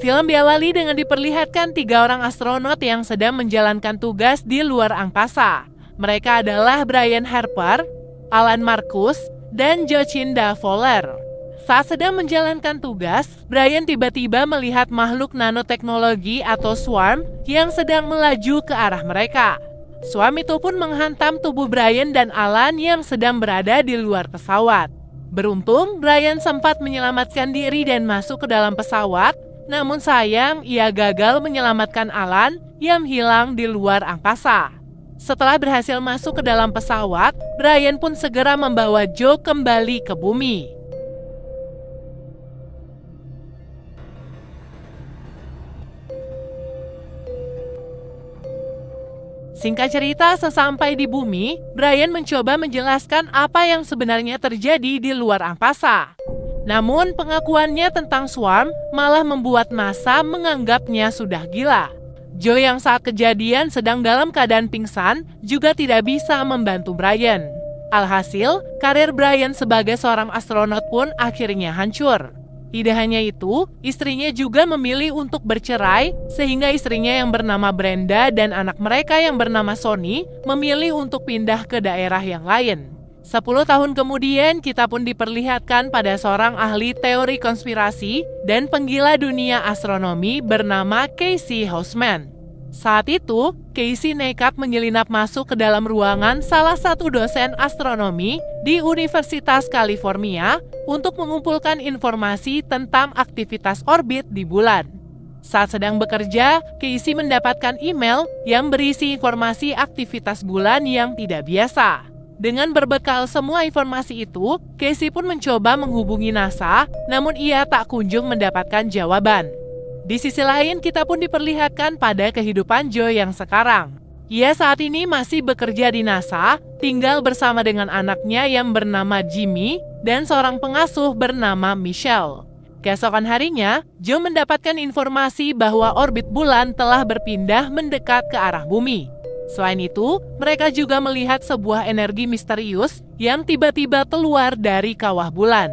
Film diawali dengan diperlihatkan 3 orang astronot yang sedang menjalankan tugas di luar angkasa. Mereka adalah Brian Harper, Alan Marcus, dan Jocinda Fowler. Saat sedang menjalankan tugas, Brian tiba-tiba melihat makhluk nanoteknologi atau swarm yang sedang melaju ke arah mereka. Swarm itu pun menghantam tubuh Brian dan Alan yang sedang berada di luar pesawat. Beruntung, Brian sempat menyelamatkan diri dan masuk ke dalam pesawat, namun sayang ia gagal menyelamatkan Alan yang hilang di luar angkasa. Setelah berhasil masuk ke dalam pesawat, Brian pun segera membawa Joe kembali ke bumi. Singkat cerita, sesampai di bumi, Brian mencoba menjelaskan apa yang sebenarnya terjadi di luar angkasa. Namun, pengakuannya tentang swarm malah membuat NASA menganggapnya sudah gila. Joe yang saat kejadian sedang dalam keadaan pingsan juga tidak bisa membantu Brian. Alhasil, karir Brian sebagai seorang astronot pun akhirnya hancur. Tidak hanya itu, istrinya juga memilih untuk bercerai, sehingga istrinya yang bernama Brenda dan anak mereka yang bernama Sonny memilih untuk pindah ke daerah yang lain. 10 tahun kemudian, kita pun diperlihatkan pada seorang ahli teori konspirasi dan penggila dunia astronomi bernama Casey Houseman. Saat itu, Casey nekat menyelinap masuk ke dalam ruangan salah satu dosen astronomi di Universitas California untuk mengumpulkan informasi tentang aktivitas orbit di bulan. Saat sedang bekerja, Casey mendapatkan email yang berisi informasi aktivitas bulan yang tidak biasa. Dengan berbekal semua informasi itu, Casey pun mencoba menghubungi NASA, namun ia tak kunjung mendapatkan jawaban. Di sisi lain, kita pun diperlihatkan pada kehidupan Joe yang sekarang. Ia saat ini masih bekerja di NASA, tinggal bersama dengan anaknya yang bernama Jimmy dan seorang pengasuh bernama Michelle. Keesokan harinya, Joe mendapatkan informasi bahwa orbit bulan telah berpindah mendekat ke arah bumi. Selain itu, mereka juga melihat sebuah energi misterius yang tiba-tiba keluar dari kawah bulan.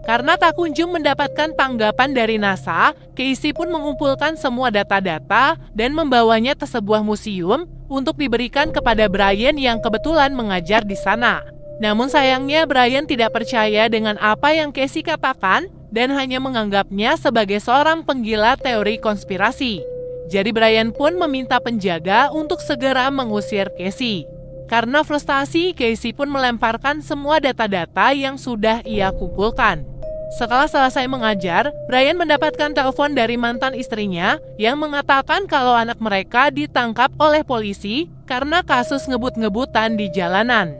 Karena tak kunjung mendapatkan tanggapan dari NASA, Casey pun mengumpulkan semua data-data dan membawanya ke sebuah museum untuk diberikan kepada Brian yang kebetulan mengajar di sana. Namun sayangnya Brian tidak percaya dengan apa yang Casey katakan dan hanya menganggapnya sebagai seorang penggila teori konspirasi. Jadi Brian pun meminta penjaga untuk segera mengusir Casey. Karena frustasi, Casey pun melemparkan semua data-data yang sudah ia kumpulkan. Setelah selesai mengajar, Brian mendapatkan telepon dari mantan istrinya yang mengatakan kalau anak mereka ditangkap oleh polisi karena kasus ngebut-ngebutan di jalanan.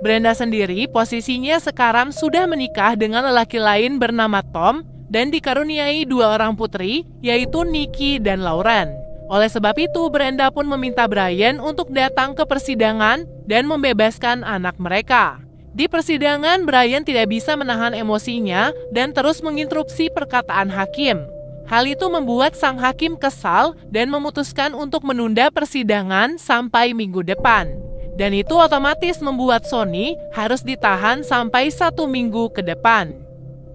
Brenda sendiri posisinya sekarang sudah menikah dengan lelaki lain bernama Tom dan dikaruniai 2 orang putri, yaitu Nikki dan Lauren. Oleh sebab itu, Brenda pun meminta Brian untuk datang ke persidangan dan membebaskan anak mereka. Di persidangan, Brian tidak bisa menahan emosinya dan terus menginterupsi perkataan hakim. Hal itu membuat sang hakim kesal dan memutuskan untuk menunda persidangan sampai minggu depan. Dan itu otomatis membuat Sonny harus ditahan sampai 1 minggu ke depan.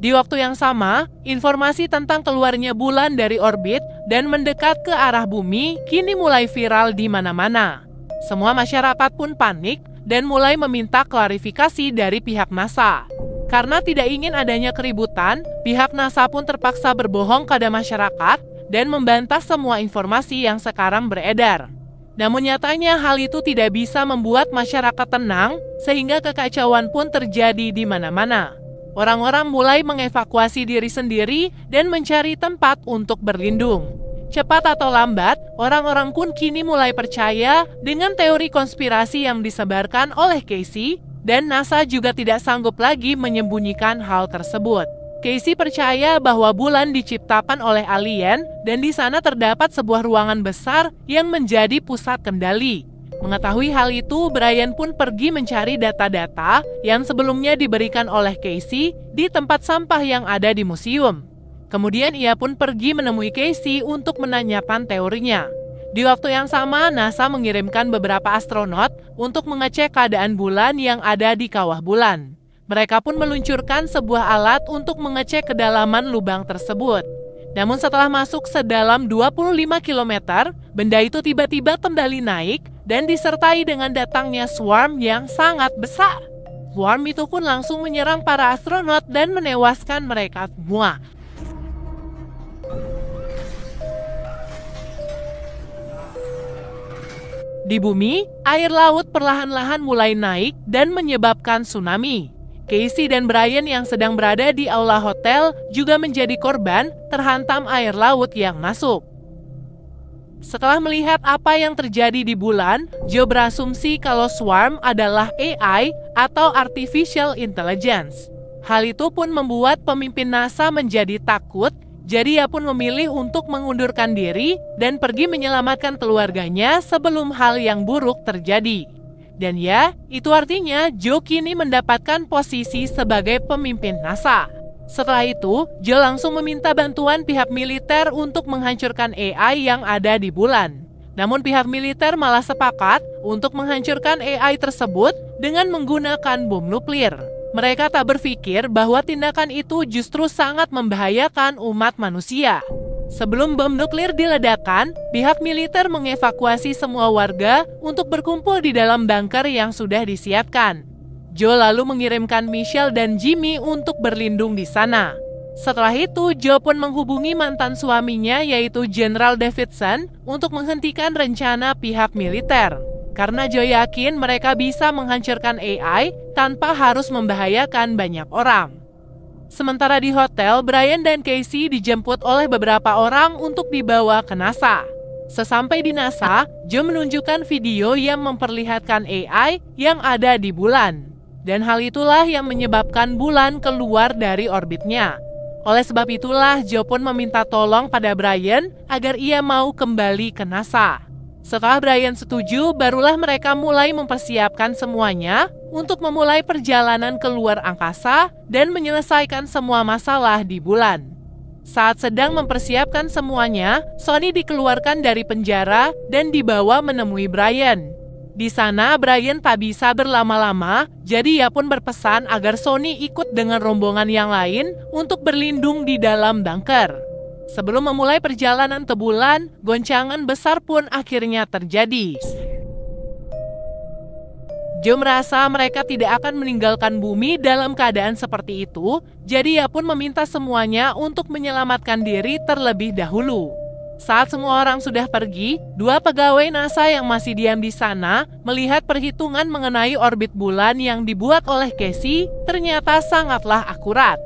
Di waktu yang sama, informasi tentang keluarnya bulan dari orbit dan mendekat ke arah bumi kini mulai viral di mana-mana. Semua masyarakat pun panik dan mulai meminta klarifikasi dari pihak NASA. Karena tidak ingin adanya keributan, pihak NASA pun terpaksa berbohong kepada masyarakat dan membantah semua informasi yang sekarang beredar. Namun nyatanya hal itu tidak bisa membuat masyarakat tenang, sehingga kekacauan pun terjadi di mana-mana. Orang-orang mulai mengevakuasi diri sendiri dan mencari tempat untuk berlindung. Cepat atau lambat, orang-orang pun kini mulai percaya dengan teori konspirasi yang disebarkan oleh Casey, dan NASA juga tidak sanggup lagi menyembunyikan hal tersebut. Casey percaya bahwa bulan diciptakan oleh alien dan di sana terdapat sebuah ruangan besar yang menjadi pusat kendali. Mengetahui hal itu, Brian pun pergi mencari data-data yang sebelumnya diberikan oleh Casey di tempat sampah yang ada di museum. Kemudian ia pun pergi menemui Casey untuk menanyakan teorinya. Di waktu yang sama, NASA mengirimkan beberapa astronot untuk mengecek keadaan bulan yang ada di kawah bulan. Mereka pun meluncurkan sebuah alat untuk mengecek kedalaman lubang tersebut. Namun setelah masuk sedalam 25 km, benda itu tiba-tiba kembali naik dan disertai dengan datangnya swarm yang sangat besar. Swarm itu pun langsung menyerang para astronot dan menewaskan mereka semua. Di bumi, air laut perlahan-lahan mulai naik dan menyebabkan tsunami. Casey dan Brian yang sedang berada di aula hotel juga menjadi korban terhantam air laut yang masuk. Setelah melihat apa yang terjadi di bulan, Joe berasumsi kalau swarm adalah AI atau Artificial Intelligence. Hal itu pun membuat pemimpin NASA menjadi takut. Jadi ia pun memilih untuk mengundurkan diri dan pergi menyelamatkan keluarganya sebelum hal yang buruk terjadi. Dan ya, itu artinya Joe kini mendapatkan posisi sebagai pemimpin NASA. Setelah itu, Joe langsung meminta bantuan pihak militer untuk menghancurkan AI yang ada di bulan. Namun pihak militer malah sepakat untuk menghancurkan AI tersebut dengan menggunakan bom nuklir. Mereka tak berpikir bahwa tindakan itu justru sangat membahayakan umat manusia. Sebelum bom nuklir diledakkan, pihak militer mengevakuasi semua warga untuk berkumpul di dalam bunker yang sudah disiapkan. Joe lalu mengirimkan Michelle dan Jimmy untuk berlindung di sana. Setelah itu, Joe pun menghubungi mantan suaminya yaitu Jenderal Davidson untuk menghentikan rencana pihak militer. Karena Joe yakin mereka bisa menghancurkan AI tanpa harus membahayakan banyak orang. Sementara di hotel, Brian dan Casey dijemput oleh beberapa orang untuk dibawa ke NASA. Sesampai di NASA, Joe menunjukkan video yang memperlihatkan AI yang ada di bulan. Dan hal itulah yang menyebabkan bulan keluar dari orbitnya. Oleh sebab itulah, Joe pun meminta tolong pada Brian agar ia mau kembali ke NASA. Setelah Brian setuju, barulah mereka mulai mempersiapkan semuanya untuk memulai perjalanan ke luar angkasa dan menyelesaikan semua masalah di bulan. Saat sedang mempersiapkan semuanya, Sonny dikeluarkan dari penjara dan dibawa menemui Brian. Di sana, Brian tak bisa berlama-lama, jadi ia pun berpesan agar Sonny ikut dengan rombongan yang lain untuk berlindung di dalam bunker. Sebelum memulai perjalanan ke bulan, goncangan besar pun akhirnya terjadi. Joe merasa mereka tidak akan meninggalkan bumi dalam keadaan seperti itu, jadi ia pun meminta semuanya untuk menyelamatkan diri terlebih dahulu. Saat semua orang sudah pergi, dua pegawai NASA yang masih diam di sana melihat perhitungan mengenai orbit bulan yang dibuat oleh Casey ternyata sangatlah akurat.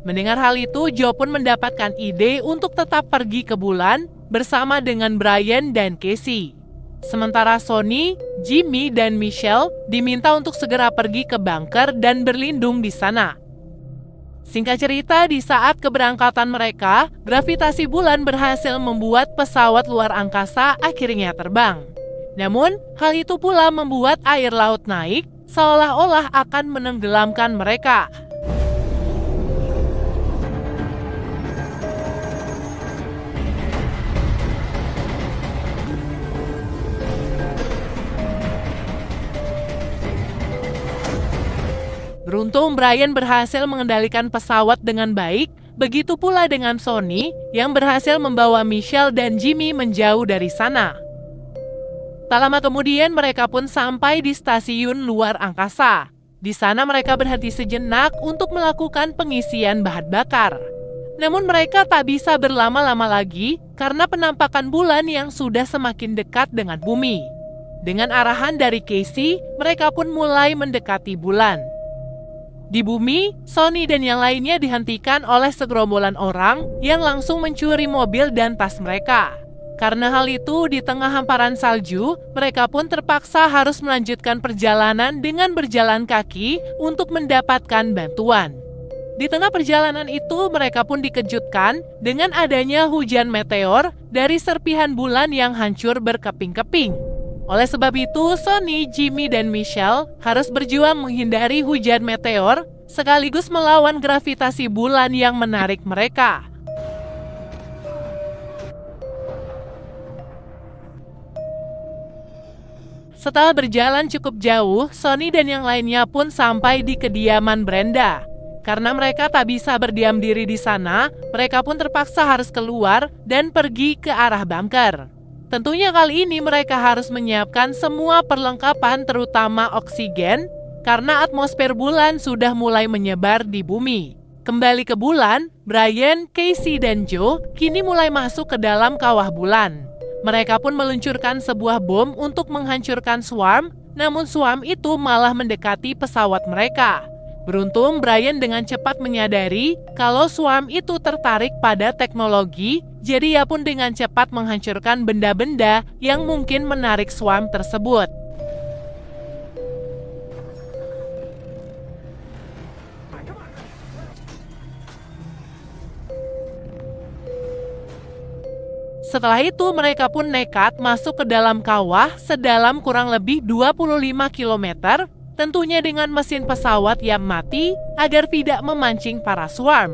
Mendengar hal itu, Joe pun mendapatkan ide untuk tetap pergi ke bulan bersama dengan Brian dan Casey. Sementara Sonny, Jimmy, dan Michelle diminta untuk segera pergi ke bunker dan berlindung di sana. Singkat cerita, di saat keberangkatan mereka, gravitasi bulan berhasil membuat pesawat luar angkasa akhirnya terbang. Namun, hal itu pula membuat air laut naik, seolah-olah akan menenggelamkan mereka. Beruntung Brian berhasil mengendalikan pesawat dengan baik, begitu pula dengan Sonny yang berhasil membawa Michelle dan Jimmy menjauh dari sana. Tak lama kemudian mereka pun sampai di stasiun luar angkasa. Di sana mereka berhenti sejenak untuk melakukan pengisian bahan bakar. Namun mereka tak bisa berlama-lama lagi karena penampakan bulan yang sudah semakin dekat dengan bumi. Dengan arahan dari Casey, mereka pun mulai mendekati bulan. Di bumi, Sonny dan yang lainnya dihentikan oleh segerombolan orang yang langsung mencuri mobil dan tas mereka. Karena hal itu, di tengah hamparan salju, mereka pun terpaksa harus melanjutkan perjalanan dengan berjalan kaki untuk mendapatkan bantuan. Di tengah perjalanan itu, mereka pun dikejutkan dengan adanya hujan meteor dari serpihan bulan yang hancur berkeping-keping. Oleh sebab itu, Sonny, Jimmy, dan Michelle harus berjuang menghindari hujan meteor sekaligus melawan gravitasi bulan yang menarik mereka. Setelah berjalan cukup jauh, Sonny dan yang lainnya pun sampai di kediaman Brenda. Karena mereka tak bisa berdiam diri di sana, mereka pun terpaksa harus keluar dan pergi ke arah bunker. Tentunya kali ini mereka harus menyiapkan semua perlengkapan terutama oksigen, karena atmosfer bulan sudah mulai menyebar di bumi. Kembali ke bulan, Brian, Casey, dan Joe kini mulai masuk ke dalam kawah bulan. Mereka pun meluncurkan sebuah bom untuk menghancurkan swarm, namun swarm itu malah mendekati pesawat mereka. Beruntung Brian dengan cepat menyadari kalau swarm itu tertarik pada teknologi, jadi ia pun dengan cepat menghancurkan benda-benda yang mungkin menarik swarm tersebut. Setelah itu mereka pun nekat masuk ke dalam kawah sedalam kurang lebih 25 km, tentunya dengan mesin pesawat yang mati agar tidak memancing para swarm.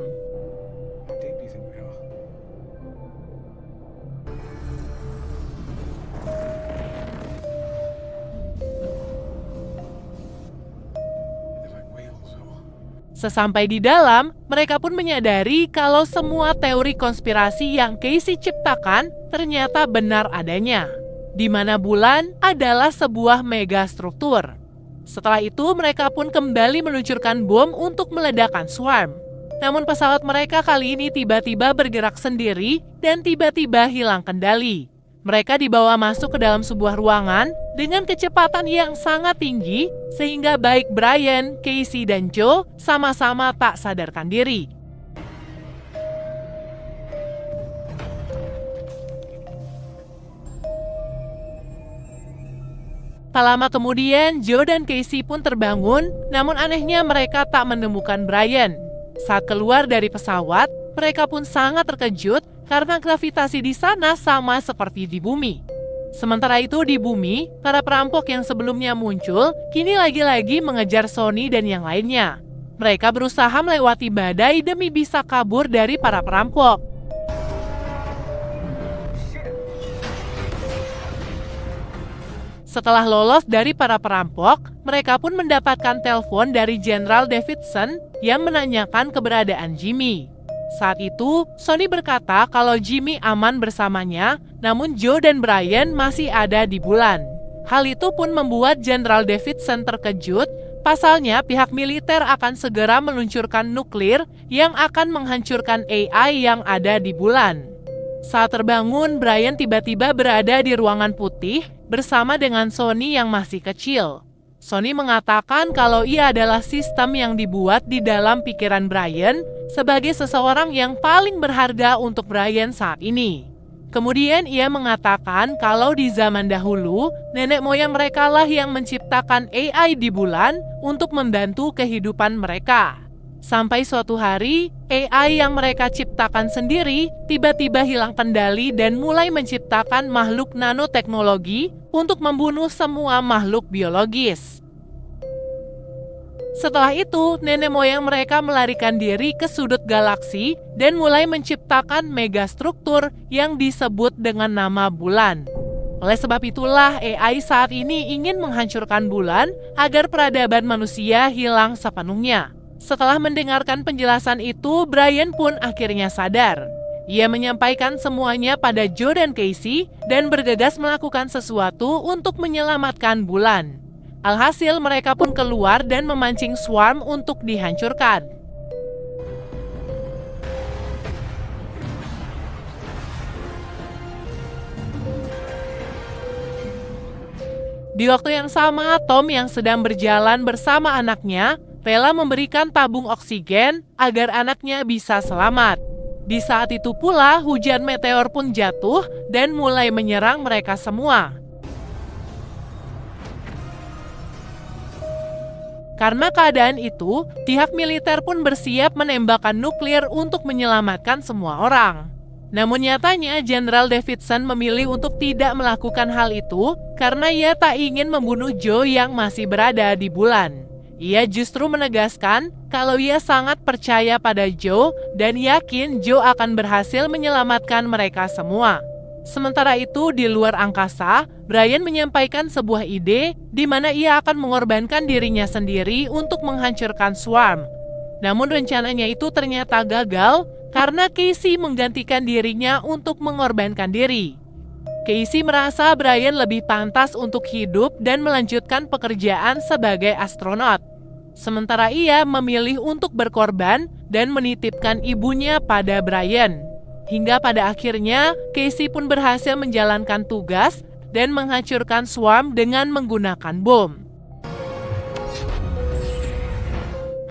Sesampai di dalam, mereka pun menyadari kalau semua teori konspirasi yang Casey ciptakan ternyata benar adanya, di mana bulan adalah sebuah megastruktur. Setelah itu, mereka pun kembali meluncurkan bom untuk meledakkan swarm. Namun pesawat mereka kali ini tiba-tiba bergerak sendiri dan tiba-tiba hilang kendali. Mereka dibawa masuk ke dalam sebuah ruangan dengan kecepatan yang sangat tinggi, sehingga baik Brian, Casey, dan Joe sama-sama tak sadarkan diri. Tak lama kemudian, Joe dan Casey pun terbangun, namun anehnya mereka tak menemukan Brian. Saat keluar dari pesawat, mereka pun sangat terkejut karena gravitasi di sana sama seperti di bumi. Sementara itu di bumi, para perampok yang sebelumnya muncul, kini lagi-lagi mengejar Sonny dan yang lainnya. Mereka berusaha melewati badai demi bisa kabur dari para perampok. Setelah lolos dari para perampok, mereka pun mendapatkan telepon dari Jenderal Davidson yang menanyakan keberadaan Jimmy. Saat itu, Sonny berkata kalau Jimmy aman bersamanya, namun Joe dan Brian masih ada di bulan. Hal itu pun membuat Jenderal Davidson terkejut, pasalnya pihak militer akan segera meluncurkan nuklir yang akan menghancurkan AI yang ada di bulan. Saat terbangun, Brian tiba-tiba berada di ruangan putih bersama dengan Sonny yang masih kecil. Sonny mengatakan kalau ia adalah sistem yang dibuat di dalam pikiran Brian sebagai seseorang yang paling berharga untuk Brian saat ini. Kemudian ia mengatakan kalau di zaman dahulu, nenek moyang mereka lah yang menciptakan AI di bulan untuk membantu kehidupan mereka. Sampai suatu hari, AI yang mereka ciptakan sendiri tiba-tiba hilang kendali dan mulai menciptakan makhluk nanoteknologi untuk membunuh semua makhluk biologis. Setelah itu, nenek moyang mereka melarikan diri ke sudut galaksi dan mulai menciptakan megastruktur yang disebut dengan nama bulan. Oleh sebab itulah AI saat ini ingin menghancurkan bulan agar peradaban manusia hilang sepenuhnya. Setelah mendengarkan penjelasan itu, Brian pun akhirnya sadar. Ia menyampaikan semuanya pada Joe dan Casey dan bergegas melakukan sesuatu untuk menyelamatkan bulan. Alhasil mereka pun keluar dan memancing swarm untuk dihancurkan. Di waktu yang sama, Tom yang sedang berjalan bersama anaknya rela memberikan tabung oksigen agar anaknya bisa selamat. Di saat itu pula, hujan meteor pun jatuh dan mulai menyerang mereka semua. Karena keadaan itu, pihak militer pun bersiap menembakkan nuklir untuk menyelamatkan semua orang. Namun nyatanya, Jenderal Davidson memilih untuk tidak melakukan hal itu karena ia tak ingin membunuh Joe yang masih berada di bulan. Ia justru menegaskan kalau ia sangat percaya pada Joe dan yakin Joe akan berhasil menyelamatkan mereka semua. Sementara itu, di luar angkasa, Brian menyampaikan sebuah ide di mana ia akan mengorbankan dirinya sendiri untuk menghancurkan swarm. Namun rencananya itu ternyata gagal karena Casey menggantikan dirinya untuk mengorbankan diri. Casey merasa Brian lebih pantas untuk hidup dan melanjutkan pekerjaan sebagai astronot. Sementara ia memilih untuk berkorban dan menitipkan ibunya pada Brian. Hingga pada akhirnya, Casey pun berhasil menjalankan tugas dan menghancurkan Swarm dengan menggunakan bom.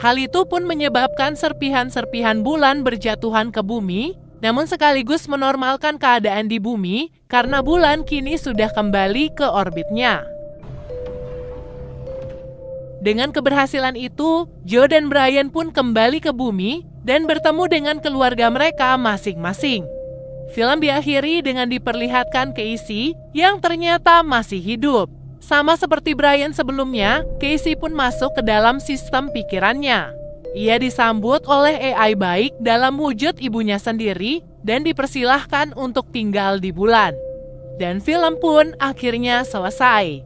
Hal itu pun menyebabkan serpihan-serpihan bulan berjatuhan ke bumi, namun sekaligus menormalkan keadaan di bumi karena bulan kini sudah kembali ke orbitnya. Dengan keberhasilan itu, Joe dan Brian pun kembali ke bumi dan bertemu dengan keluarga mereka masing-masing. Film diakhiri dengan diperlihatkan Casey yang ternyata masih hidup. Sama seperti Brian sebelumnya, Casey pun masuk ke dalam sistem pikirannya. Ia disambut oleh AI baik dalam wujud ibunya sendiri dan dipersilahkan untuk tinggal di bulan. Dan film pun akhirnya selesai.